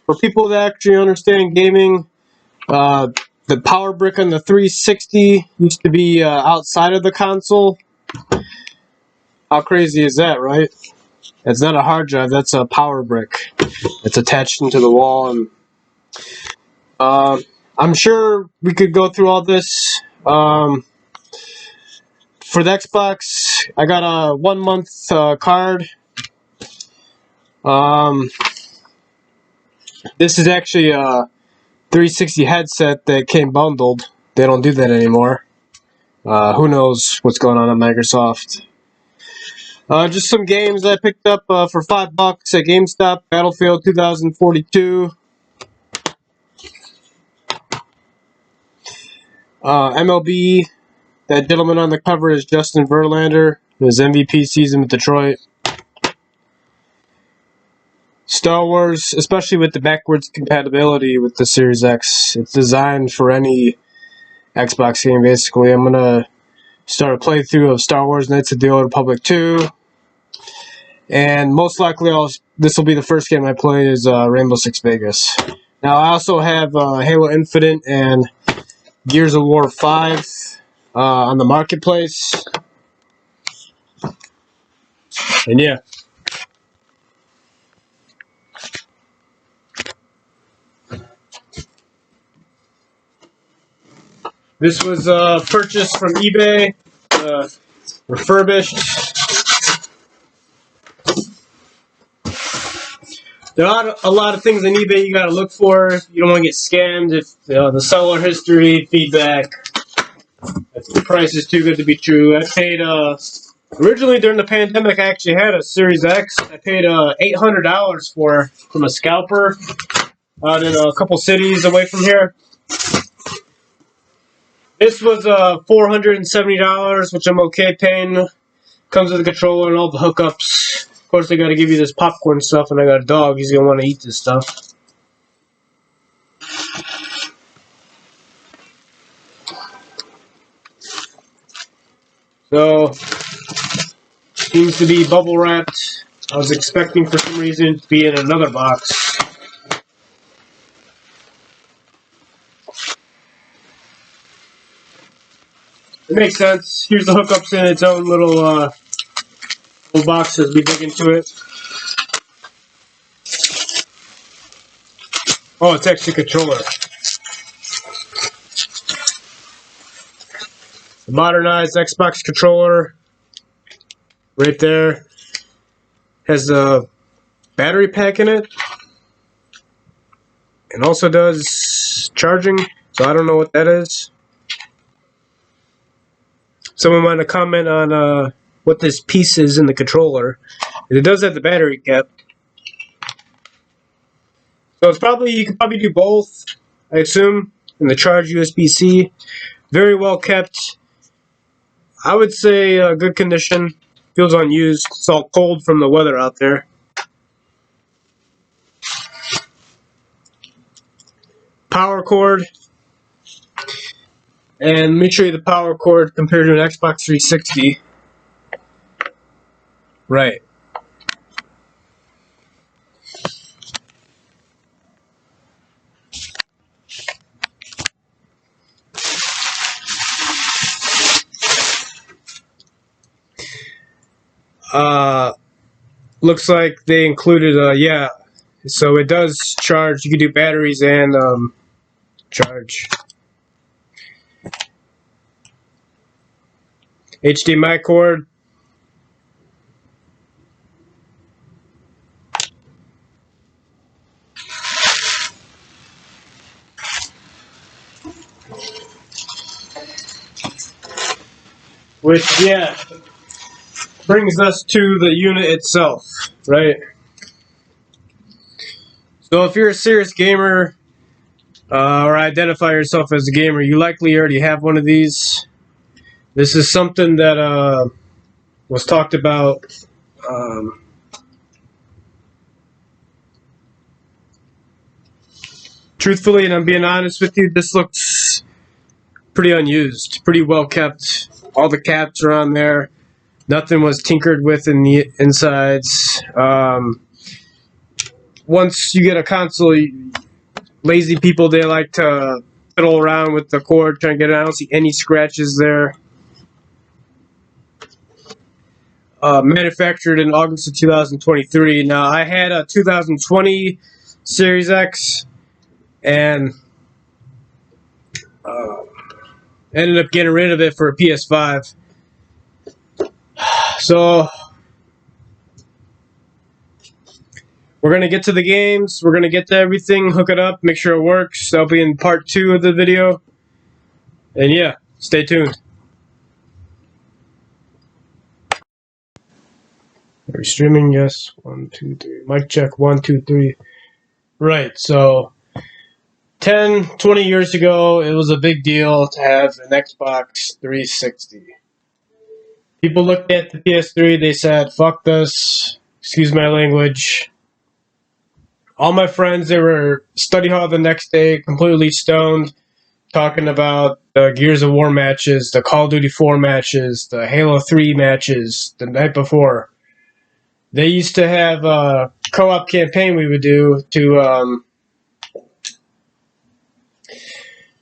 for people that actually understand gaming, the power brick on the 360 used to be outside of the console. How crazy is that, right? It's not a hard drive, that's a power brick. It's attached into the wall, and I'm sure we could go through all this. For the Xbox, I got a 1 month card. This is actually a 360 headset that came bundled. They don't do that anymore. Who knows what's going on at Microsoft. Just some games I picked up for $5 at GameStop. Battlefield 2042. MLB. That gentleman on the cover is Justin Verlander. His MVP season with Detroit. Star Wars, especially with the backwards compatibility with the Series X. It's designed for any Xbox game, basically. I'm going to start a playthrough of Star Wars Knights of the Old Republic 2. And most likely, this will be the first game I play is Rainbow Six Vegas. Now, I also have Halo Infinite and Gears of War 5 on the marketplace. And yeah. This was purchased from eBay, refurbished. There are a lot of things on eBay you gotta look for. You don't want to get scammed. If the seller history, feedback, if the price is too good to be true. I paid originally during the pandemic. I actually had a Series X. I paid $800 from a scalper out in a couple cities away from here. This was $470, which I'm okay paying. Comes with a controller and all the hookups. Of course, they got to give you this popcorn stuff, and I got a dog. He's going to want to eat this stuff. So, seems to be bubble wrapped. I was expecting for some reason to be in another box. It makes sense. Here's the hookups in its own little box as we dig into it. Oh, it's actually a controller. The modernized Xbox controller. Right there. Has a battery pack in it. And also does charging. So I don't know what that is. Someone might have comment on what this piece is in the controller. It does have the battery cap. So it's you can probably do both, I assume, in the charge USB-C. Very well kept. I would say good condition. Feels unused. It's all cold from the weather out there. Power cord. And let me show you the power cord compared to an Xbox 360. Right. Looks like they included, yeah. So it does charge. You can do batteries and charge. HDMI cord. Which, yeah, brings us to the unit itself, right? So if you're a serious gamer, or identify yourself as a gamer, you likely already have one of these. This is something that was talked about truthfully, and I'm being honest with you, this looks pretty unused, pretty well kept. All the caps are on there. Nothing was tinkered with in the insides. once you get a console, lazy people, they like to fiddle around with the cord trying to get it. I don't see any scratches there. Manufactured in August of 2023. Now, I had a 2020 Series X, and ended up getting rid of it for a PS5. So, we're going to get to the games. We're going to get to everything, hook it up, make sure it works. That'll be in part 2 of the video. And yeah, stay tuned. Are we streaming? Yes. 1, 2, 3. Mic check. 1, 2, 3. Right, so 10, 20 years ago, it was a big deal to have an Xbox 360. People looked at the PS3, they said, fuck this, excuse my language. All my friends, they were study hall the next day, completely stoned, talking about the Gears of War matches, the Call of Duty 4 matches, the Halo 3 matches the night before. They used to have a co-op campaign we would do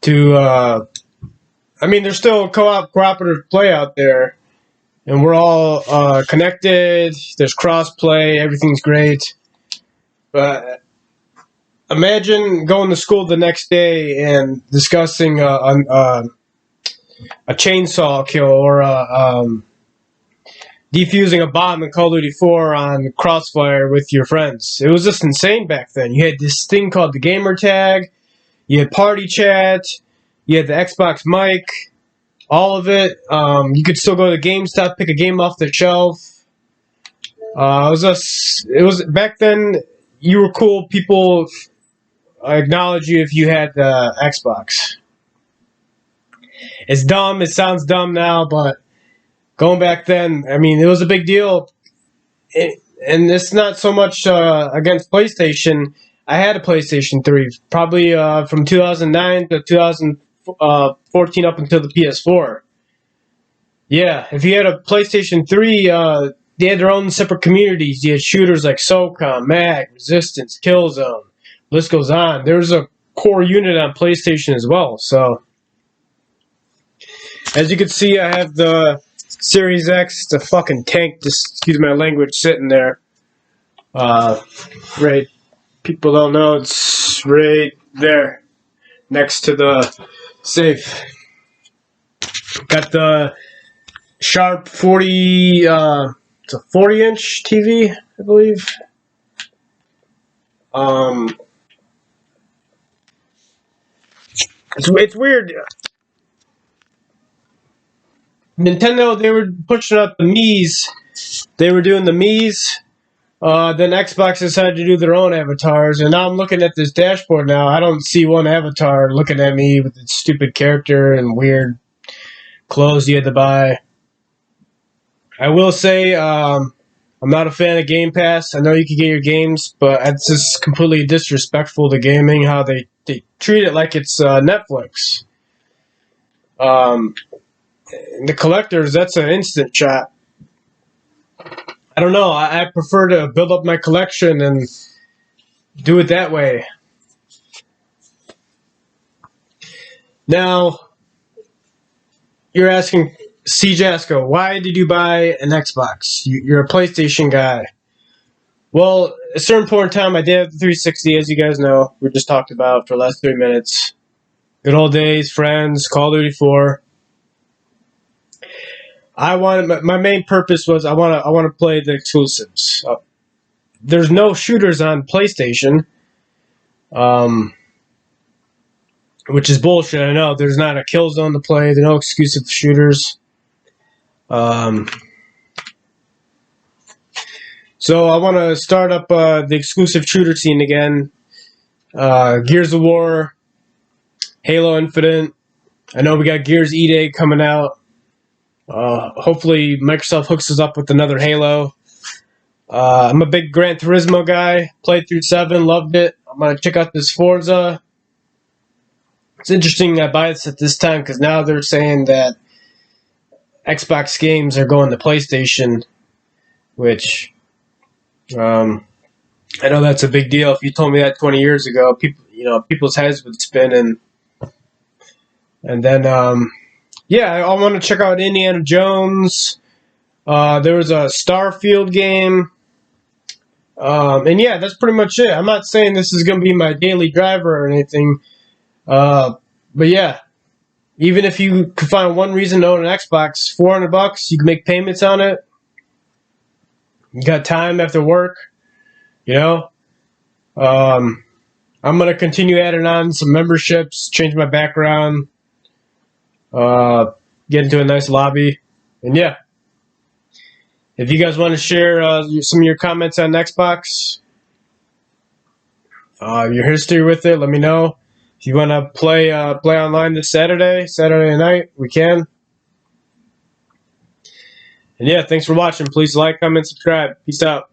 I mean, there's still cooperative play out there, and we're all connected. There's cross-play. Everything's great. But imagine going to school the next day and discussing a chainsaw kill or defusing a bomb in Call of Duty 4 on Crossfire with your friends. It was just insane back then. You had this thing called the gamertag. You had party chat. You had the Xbox mic. All of it. You could still go to GameStop, pick a game off the shelf. It was back then. You were cool. People acknowledge you if you had the Xbox. It's dumb. It sounds dumb now, but going back then, I mean, it was a big deal. And it's not so much against PlayStation. I had a PlayStation 3, probably from 2009 to 2014 up until the PS4. Yeah, if you had a PlayStation 3, they had their own separate communities. You had shooters like SOCOM, MAG, Resistance, Killzone. List goes on. There's a core unit on PlayStation as well. So, as you can see, I have the Series X. It's a fucking tank, just excuse my language, sitting there. Right. People don't know, it's right there, next to the safe. Got the Sharp 40, it's a 40-inch TV, I believe. It's weird. Nintendo, they were pushing out the Miis. They were doing the Miis. Then Xbox decided to do their own avatars, and now I'm looking at this dashboard now. I don't see one avatar looking at me with its stupid character and weird clothes you had to buy. I will say, I'm not a fan of Game Pass. I know you can get your games, but it's just completely disrespectful to gaming, how they treat it like it's Netflix. The collectors, that's an instant shot. I don't know. I prefer to build up my collection and do it that way. Now, you're asking, C. Jasco, why did you buy an Xbox? You're a PlayStation guy. Well, at a certain point in time, I did have the 360, as you guys know. We just talked about for the last 3 minutes. Good old days, friends, Call of Duty 4. My main purpose was I want to play the exclusives. There's no shooters on PlayStation, which is bullshit. I know there's not a Killzone to play. There's no exclusive shooters. So I want to start up the exclusive shooter scene again. Gears of War, Halo Infinite. I know we got Gears E-Day coming out. Hopefully Microsoft hooks us up with another Halo. I'm a big Gran Turismo guy. Played through 7, loved it. I'm going to check out this Forza. It's interesting I buy this at this time because now they're saying that Xbox games are going to PlayStation, which I know that's a big deal. If you told me that 20 years ago, people's heads would spin, and then yeah, I want to check out Indiana Jones. There was a Starfield game. And yeah, that's pretty much it. I'm not saying this is going to be my daily driver or anything. But yeah, even if you could find one reason to own an Xbox, $400, you can make payments on it. You got time after work, you know. I'm going to continue adding on some memberships, change my background, get into a nice lobby. And yeah, if you guys want to share some of your comments on Xbox, your history with it, let me know. If you want to play online this Saturday night, we can. And yeah, thanks for watching. Please like, comment, subscribe. Peace out.